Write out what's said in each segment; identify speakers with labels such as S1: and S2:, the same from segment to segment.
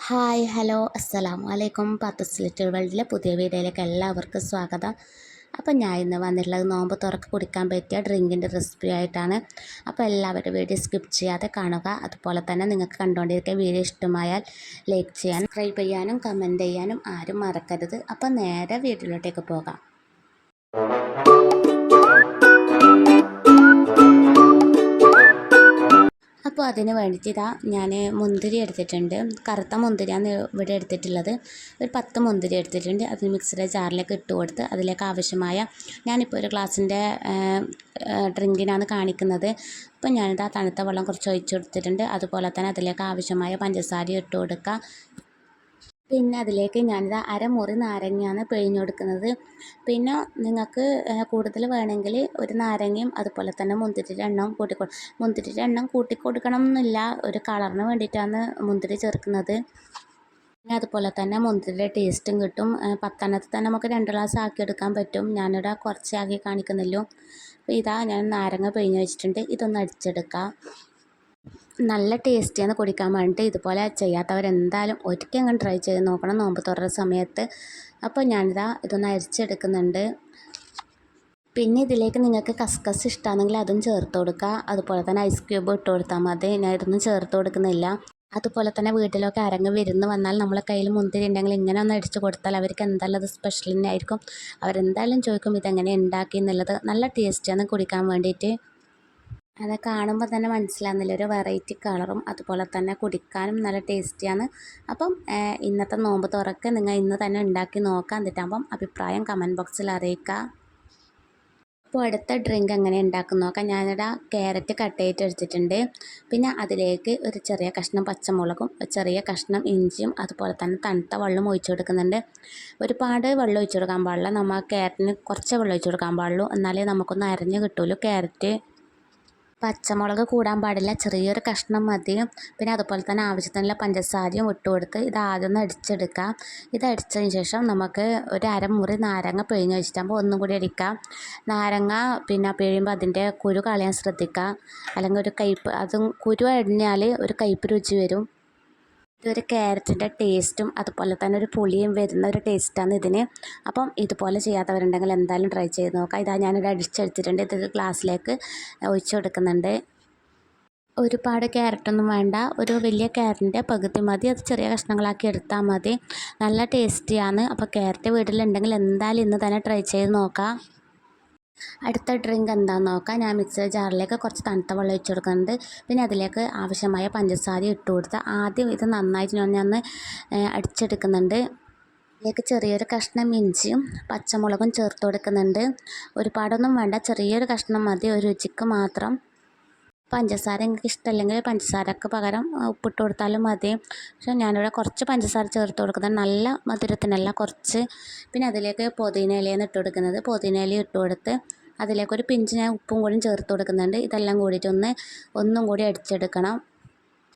S1: Hi hello അസ്സലാമു അലൈക്കും. പത്തസ് little വേൾഡിലെ പുതിയ വീഡിയോയിലേക്ക് എല്ലാവർക്കും സ്വാഗതം. അപ്പോൾ ഞാൻ ഇന്ന് വന്നിട്ടുള്ളത് നോമ്പ് തുറക്ക് കുടിക്കാൻ പറ്റിയ ഡ്രിങ്കിൻ്റെ റെസിപ്പി ആയിട്ടാണ്. അപ്പോൾ എല്ലാവരും വീഡിയോ സ്കിപ്പ് ചെയ്യാതെ കാണുക. അതുപോലെ തന്നെ നിങ്ങൾക്ക് കണ്ടുകൊണ്ടിരിക്കുന്ന വീഡിയോ ഇഷ്ടമായാൽ ലൈക്ക് ചെയ്യാനും സബ്സ്ക്രൈബ് ചെയ്യാനും കമൻറ്റ് ചെയ്യാനും ആരും മറക്കരുത്. അപ്പോൾ നേരെ വീഡിയോയിലോട്ടേക്ക് പോകാം. അപ്പോൾ അതിന് വേണ്ടിയിട്ട് ഇതാ ഞാൻ മുന്തിരി എടുത്തിട്ടുണ്ട്. കറുത്ത മുന്തിരിയാണ് ഇവിടെ എടുത്തിട്ടുള്ളത്. ഒരു 10 മുന്തിരി എടുത്തിട്ടുണ്ട്. അത് മിക്സിയുടെ ജാറിലേക്ക് ഇട്ട് കൊടുത്ത് അതിലേക്ക് ആവശ്യമായ ഞാനിപ്പോൾ ഒരു ഗ്ലാസിൻ്റെ ഡ്രിങ്കിനാണ് കാണിക്കുന്നത്. അപ്പോൾ ഞാനിതാ തണുത്ത വെള്ളം കുറച്ച് ഒഴിച്ച് കൊടുത്തിട്ടുണ്ട്. അതുപോലെ തന്നെ അതിലേക്ക് ആവശ്യമായ പഞ്ചസാര ഇട്ട് കൊടുക്കുക. പിന്നെ അതിലേക്ക് ഞാനിത് അരമുറി നാരങ്ങയാണ് പിഴിഞ്ഞ് കൊടുക്കുന്നത്. പിന്നെ നിങ്ങൾക്ക് കൂടുതൽ വേണമെങ്കിൽ ഒരു നാരങ്ങയും അതുപോലെ തന്നെ മുന്തിരിയുടെ എണ്ണവും മുന്തിരിയുടെ എണ്ണം കൂട്ടിക്കൊടുക്കണം എന്നില്ല, ഒരു കളറിന് വേണ്ടിയിട്ടാണ് മുന്തിരി ചേർക്കുന്നത്. പിന്നെ അതുപോലെ തന്നെ മുന്തിരിയുടെ ടേസ്റ്റും കിട്ടും. 10 തന്നെ നമുക്ക് 2 ഗ്ലാസ് ആക്കിയെടുക്കാൻ പറ്റും. ഞാനിവിടെ കുറച്ചാക്കി കാണിക്കുന്നില്ലോ. അപ്പോൾ ഇതാ ഞാൻ നാരങ്ങ പിഴിഞ്ഞ് വെച്ചിട്ടുണ്ട്. ഇതൊന്ന് അടിച്ചെടുക്കാം. നല്ല ടേസ്റ്റിയാണ് കുടിക്കാൻ വേണ്ടിയിട്ട്. ഇതുപോലെ ചെയ്യാത്തവരെന്തായാലും ഒരിക്കലും ട്രൈ ചെയ്ത് നോക്കണം നോമ്പ് തുറന്ന സമയത്ത്. അപ്പോൾ ഞാനിതാ ഇതൊന്ന് അരിച്ചെടുക്കുന്നുണ്ട്. പിന്നെ ഇതിലേക്ക് നിങ്ങൾക്ക് കസ്കസ് ഇഷ്ടമാണെങ്കിൽ അതും ചേർത്ത് കൊടുക്കുക. അതുപോലെ തന്നെ ഐസ് ക്യൂബ് ഇട്ട് കൊടുത്താൽ മതി. ഞാൻ ഇതൊന്നും ചേർത്ത് കൊടുക്കുന്നില്ല. അതുപോലെ തന്നെ വീട്ടിലൊക്കെ ആരെങ്കിലും വിരുന്ന് വന്നാൽ നമ്മളെ കയ്യിൽ മുന്തിരി ഉണ്ടെങ്കിൽ ഇങ്ങനെ ഒന്ന് അടിച്ച് കൊടുത്താൽ അവർക്ക് എന്തായാലും അത് സ്പെഷ്യൽ തന്നെ ആയിരിക്കും. അവരെന്തായാലും ചോദിക്കും ഇതെങ്ങനെ ഉണ്ടാക്കി എന്നുള്ളത്. നല്ല ടേസ്റ്റിയാണ് കുടിക്കാൻ വേണ്ടിയിട്ട്. അത് കാണുമ്പോൾ തന്നെ മനസ്സിലാകുന്നില്ല, ഒരു വെറൈറ്റി കളറും അതുപോലെ തന്നെ കുടിക്കാനും നല്ല ടേസ്റ്റിയാണ്. അപ്പം ഇന്നത്തെ നോമ്പ് തുറക്ക് നിങ്ങൾ ഇന്ന് തന്നെ ഉണ്ടാക്കി നോക്കാം. എന്നിട്ടാകുമ്പം അഭിപ്രായം കമൻറ്റ് ബോക്സിൽ അറിയിക്കുക. അപ്പോൾ അടുത്ത ഡ്രിങ്ക് എങ്ങനെ ഉണ്ടാക്കും നോക്കാം. ഞാനിവിടെ ക്യാരറ്റ് കട്ട് ചെയ്തിട്ട് എടുത്തിട്ടുണ്ട്. പിന്നെ അതിലേക്ക് ഒരു ചെറിയ കഷ്ണം പച്ചമുളകും ചെറിയ കഷ്ണം ഇഞ്ചിയും അതുപോലെ തന്നെ തണുത്ത വെള്ളം ഒഴിച്ചു കൊടുക്കുന്നുണ്ട്. ഒരുപാട് വെള്ളം ഒഴിച്ചു കൊടുക്കാൻ പാടില്ല. നമ്മൾ ക്യാരറ്റിന് കുറച്ച് വെള്ളം ഒഴിച്ചു കൊടുക്കാൻ പാടുള്ളൂ. എന്നാലേ നമുക്കൊന്ന് അരഞ്ഞ് കിട്ടുള്ളൂ ക്യാരറ്റ്. പച്ചമുളക് കൂടാൻ പാടില്ല, ചെറിയൊരു കഷ്ണം മതി. പിന്നെ അതുപോലെ തന്നെ ആവശ്യത്തിനുള്ള പഞ്ചസാരയും ഇട്ട് കൊടുത്ത് ഇത് ആദ്യം ഒന്ന് അടിച്ചെടുക്കാം. ഇത് അടിച്ചതിന് ശേഷം നമുക്ക് ഒരു അരമുറി നാരങ്ങ പിഴിഞ്ഞ് വെച്ചിട്ടാകുമ്പോൾ ഒന്നും കൂടി അടിക്കാം. നാരങ്ങ പിന്നെ പിഴിയുമ്പോൾ അതിൻ്റെ കുരു കളയാൻ ശ്രദ്ധിക്കുക. അല്ലെങ്കിൽ ഒരു കയ്പ്പ്, അതും കുരു അടിഞ്ഞാൽ ഒരു കയ്പ്പ് രുചി വരും. ഇതൊരു ക്യാരറ്റിൻ്റെ ടേസ്റ്റും അതുപോലെ തന്നെ ഒരു പുളിയും വരുന്ന ഒരു ടേസ്റ്റാണ് ഇതിന്. അപ്പം ഇതുപോലെ ചെയ്യാത്തവരുണ്ടെങ്കിൽ എന്തായാലും ട്രൈ ചെയ്ത് നോക്കാം. ഇതാ ഞാനിത് അടിച്ചെടുത്തിട്ടുണ്ട്. ഇത് ഗ്ലാസ്സിലേക്ക് ഒഴിച്ചു കൊടുക്കുന്നുണ്ട്. ഒരുപാട് ക്യാരറ്റൊന്നും വേണ്ട, ഒരു വലിയ ക്യാരറ്റിൻ്റെ പകുതി മതി. അത് ചെറിയ കഷ്ണങ്ങളാക്കി എടുത്താൽ മതി. നല്ല ടേസ്റ്റിയാണ്. അപ്പോൾ ക്യാരറ്റ് വീട്ടിലുണ്ടെങ്കിൽ എന്തായാലും ഇന്ന് തന്നെ ട്രൈ ചെയ്ത് നോക്കാം. അടുത്ത ഡ്രിങ്ക് എന്താണെന്ന് നോക്കാം. ഞാൻ മിക്സർ ജാറിലേക്ക് കുറച്ച് തണുത്ത വെള്ളം ഒഴിച്ച് കൊടുക്കുന്നുണ്ട്. പിന്നെ അതിലേക്ക് ആവശ്യമായ പഞ്ചസാര ഇട്ട് കൊടുത്ത് ആദ്യം ഇത് നന്നായിട്ട് ഞാൻ അടിച്ചെടുക്കുന്നുണ്ട്. ഇതിലേക്ക് ചെറിയൊരു കഷ്ണം ഇഞ്ചിയും പച്ചമുളകും ചേർത്ത് കൊടുക്കുന്നുണ്ട്. ഒരുപാടൊന്നും വേണ്ട, ചെറിയൊരു കഷ്ണം മതി, ഒരു രുചിക്ക് മാത്രം. പഞ്ചസാര നിങ്ങൾക്ക് ഇഷ്ടമല്ലെങ്കിൽ പഞ്ചസാരക്ക് പകരം ഉപ്പിട്ട് കൊടുത്താലും മതി. പക്ഷേ ഞാനിവിടെ കുറച്ച് പഞ്ചസാര ചേർത്ത് കൊടുക്കുന്നത്, നല്ല മധുരത്തിനല്ല, കുറച്ച്. പിന്നെ അതിലേക്ക് പുതിന ഇലയാണ് ഇട്ട് കൊടുക്കുന്നത്. പുതിന ഇല ഇട്ട് കൊടുത്ത് അതിലേക്കൊരു പിഞ്ച് ഞാൻ ഉപ്പും കൂടി ചേർത്ത് കൊടുക്കുന്നുണ്ട്. ഇതെല്ലാം കൂടിയിട്ട് ഒന്നും കൂടി അടിച്ചെടുക്കണം.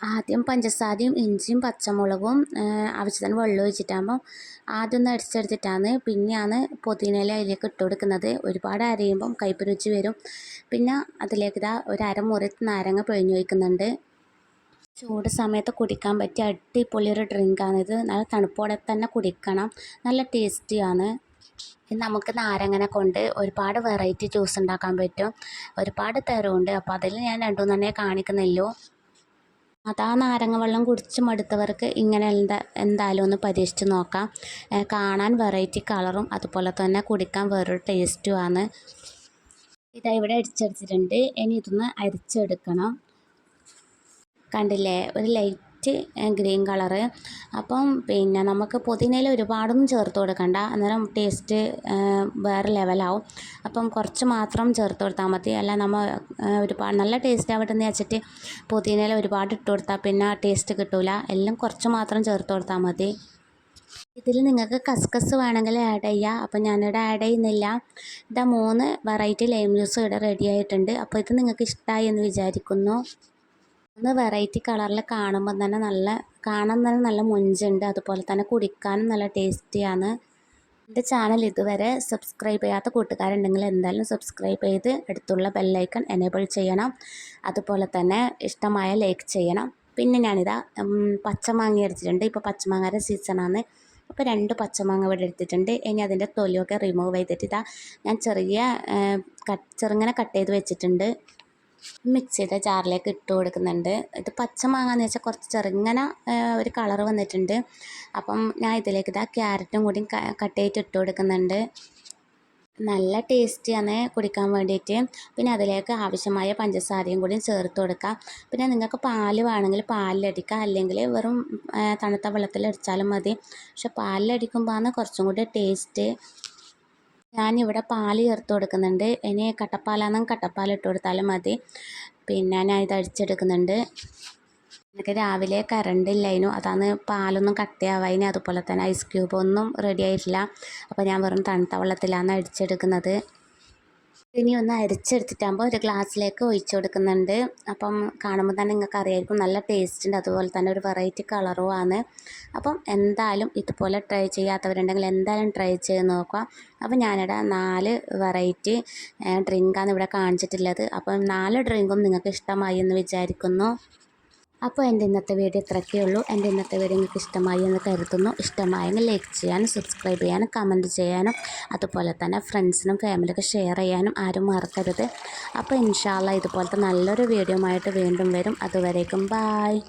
S1: ആദ്യം പഞ്ചസാരയും ഇഞ്ചിയും പച്ചമുളകും ആവശ്യത്തിന് വെള്ളം ഒഴിച്ചിട്ടാകുമ്പോൾ ആദ്യം ഒന്ന് അടിച്ചെടുത്തിട്ടാണ് പിന്നെയാണ് പുതിനയില അതിലേക്ക് ഇട്ട് കൊടുക്കുന്നത്. ഒരുപാട് അരയുമ്പം കയ്പ്പ് രുചി വരും. പിന്നെ അതിലേക്ക് ഇതാ ഒരു അരമുറി നാരങ്ങ പിഴിഞ്ഞ് ഒഴിക്കുന്നുണ്ട്. ചൂട് സമയത്ത് കുടിക്കാൻ പറ്റിയ അടിപൊളി ഒരു ഡ്രിങ്കാണിത്. നല്ല തണുപ്പോടെ തന്നെ കുടിക്കണം, നല്ല ടേസ്റ്റിയാണ്. നമുക്ക് നാരങ്ങനെ കൊണ്ട് ഒരുപാട് വെറൈറ്റി ജ്യൂസ് ഉണ്ടാക്കാൻ പറ്റും. ഒരുപാട് തരമുണ്ട്. അപ്പോൾ അതിൽ ഞാൻ 2 കാണിക്കുന്നില്ലോ. അതാ നാരങ്ങ വെള്ളം കുടിച്ച് മടുത്തവർക്ക് ഇങ്ങനെ എന്തായാലും ഒന്ന് പരീക്ഷിച്ച് നോക്കാം. കാണാൻ വെറൈറ്റി കളറും അതുപോലെ തന്നെ കുടിക്കാൻ വേറൊരു ടേസ്റ്റുമാണ്. ഇതാ ഇവിടെ അടിച്ചെടുത്തിട്ടുണ്ട്. ഇനി ഇതൊന്ന് അരിച്ചെടുക്കണം. കണ്ടില്ലേ, ഒരു ലൈറ്റ് ഗ്രീൻ കളറ്. അപ്പം പിന്നെ നമുക്ക് പുതിനയില ഒരുപാടൊന്നും ചേർത്ത് കൊടുക്കണ്ട, അന്നേരം ടേസ്റ്റ് വേറെ ലെവലാവും. അപ്പം കുറച്ച് മാത്രം ചേർത്ത് കൊടുത്താൽ മതി. അല്ല നമ്മൾ ഒരുപാട് നല്ല ടേസ്റ്റ് ആവട്ടെ എന്ന് വെച്ചിട്ട് പുതിനയില ഒരുപാട് ഇട്ട് കൊടുത്താൽ പിന്നെ ടേസ്റ്റ് കിട്ടില്ല. എല്ലാം കുറച്ച് മാത്രം ചേർത്ത് കൊടുത്താൽ മതി. ഇതിൽ നിങ്ങൾക്ക് കസ്കസ് വേണമെങ്കിൽ ആഡ് ചെയ്യാം. അപ്പോൾ ഞാനിവിടെ ആഡ് ചെയ്യുന്നില്ല. ഇതാ 3 വെറൈറ്റി ലൈം ജ്യൂസ് ഇവിടെ റെഡി ആയിട്ടുണ്ട്. അപ്പോൾ ഇത് നിങ്ങൾക്ക് ഇഷ്ടമായി എന്ന് വിചാരിക്കുന്നു. വെറൈറ്റി കളറിൽ കാണാൻ തന്നെ നല്ല മൊഞ്ചുണ്ട്. അതുപോലെ തന്നെ കുടിക്കാനും നല്ല ടേസ്റ്റിയാണ്. എൻ്റെ ചാനൽ ഇതുവരെ സബ്സ്ക്രൈബ് ചെയ്യാത്ത കൂട്ടുകാരുണ്ടെങ്കിൽ എന്തായാലും സബ്സ്ക്രൈബ് ചെയ്ത് അടുത്തുള്ള ബെല്ലൈക്കൺ എനേബിൾ ചെയ്യണം. അതുപോലെ തന്നെ ഇഷ്ടമായ ലൈക്ക് ചെയ്യണം. പിന്നെ ഞാനിതാ പച്ചമാങ്ങ എടുത്തിട്ടുണ്ട്. ഇപ്പോൾ പച്ചമാങ്ങയുടെ സീസണാണ്. അപ്പോൾ 2 പച്ചമാങ്ങ ഇവിടെ എടുത്തിട്ടുണ്ട്. ഇനി അതിൻ്റെ തൊലിയൊക്കെ റിമൂവ് ചെയ്തിട്ട് ഞാൻ ചെറുങ്ങനെ കട്ട് ചെയ്ത് വെച്ചിട്ടുണ്ട്. മിക്സിയുടെ ജാറിലേക്ക് ഇട്ട് കൊടുക്കുന്നുണ്ട്. ഇത് പച്ചമാങ്ങാന്ന് വെച്ചാൽ കുറച്ച് ചെറുങ്ങനെ ഒരു കളർ വന്നിട്ടുണ്ട്. അപ്പം ഞാൻ ഇതിലേക്ക് ക്യാരറ്റും കൂടി കട്ട് ചെയ്തിട്ട് ഇട്ട് കൊടുക്കുന്നുണ്ട്. നല്ല ടേസ്റ്റിയാണ് കുടിക്കാൻ വേണ്ടിയിട്ട്. പിന്നെ അതിലേക്ക് ആവശ്യമായ പഞ്ചസാരയും കൂടി ചേർത്ത് കൊടുക്കാം. പിന്നെ നിങ്ങൾക്ക് പാൽ വേണമെങ്കിൽ പാലിലടിക്കാം, അല്ലെങ്കിൽ വെറും തണുത്ത വെള്ളത്തിലടിച്ചാലും മതി. പക്ഷെ പാലിലടിക്കുമ്പോഴാണ് കുറച്ചും കൂടി ടേസ്റ്റ്. ഞാനിവിടെ പാൽ ചേർത്ത് കൊടുക്കുന്നുണ്ട്. ഇനി കട്ടപ്പാലാണെങ്കിൽ കട്ടപ്പാൽ ഇട്ട് കൊടുത്താലും മതി. പിന്നെ ഞാൻ ഇത് അടിച്ചെടുക്കുന്നുണ്ട്. എനിക്ക് രാവിലെ കറണ്ട് ഇല്ലായിരുന്നു, അതാണ് പാലൊന്നും കട്ടിയാവാതിന്. അതുപോലെ തന്നെ ഐസ് ക്യൂബ് ഒന്നും റെഡി ആയിട്ടില്ല. അപ്പോൾ ഞാൻ വെറും തണുത്ത വെള്ളത്തിലാണ് അടിച്ചെടുക്കുന്നത്. ഇനി ഒന്ന് അരിച്ചെടുത്തിട്ടാകുമ്പോൾ ഒരു ഗ്ലാസ്സിലേക്ക് ഒഴിച്ചു കൊടുക്കുന്നുണ്ട്. അപ്പം കാണുമ്പോൾ തന്നെ നിങ്ങൾക്ക് അറിയായിരിക്കും നല്ല ടേസ്റ്റ് ഉണ്ട്. അതുപോലെ തന്നെ ഒരു വെറൈറ്റി കളറുമാണ്. അപ്പം എന്തായാലും ഇതുപോലെ ട്രൈ ചെയ്യാത്തവരുണ്ടെങ്കിൽ എന്തായാലും ട്രൈ ചെയ്ത് നോക്കുക. അപ്പം ഞാനിവിടെ 4 വെറൈറ്റി ഡ്രിങ്കാണ് ഇവിടെ കാണിച്ചിട്ടുള്ളത്. അപ്പം 4 ഡ്രിങ്കും നിങ്ങൾക്ക് ഇഷ്ടമായി എന്ന് വിചാരിക്കുന്നു. അപ്പോൾ എൻ്റെ ഇന്നത്തെ വീഡിയോ ഇത്രയൊക്കെ ഉള്ളൂ. എൻ്റെ ഇന്നത്തെ വീഡിയോ നിങ്ങൾക്ക് ഇഷ്ടമായി എന്ന് കരുതുന്നു. ഇഷ്ടമായെങ്കിൽ ലൈക്ക് ചെയ്യാനും സബ്സ്ക്രൈബ് ചെയ്യാനും കമൻറ്റ് ചെയ്യാനും അതുപോലെ തന്നെ ഫ്രണ്ട്സിനും ഫാമിലിയൊക്കെ ഷെയർ ചെയ്യാനും ആരും മറക്കരുത്. അപ്പോൾ ഇൻഷാ അല്ലാഹ് ഇതുപോലത്തെ നല്ലൊരു വീഡിയോ ആയിട്ട് വീണ്ടും വരും. അതുവരേക്കും ബായ്.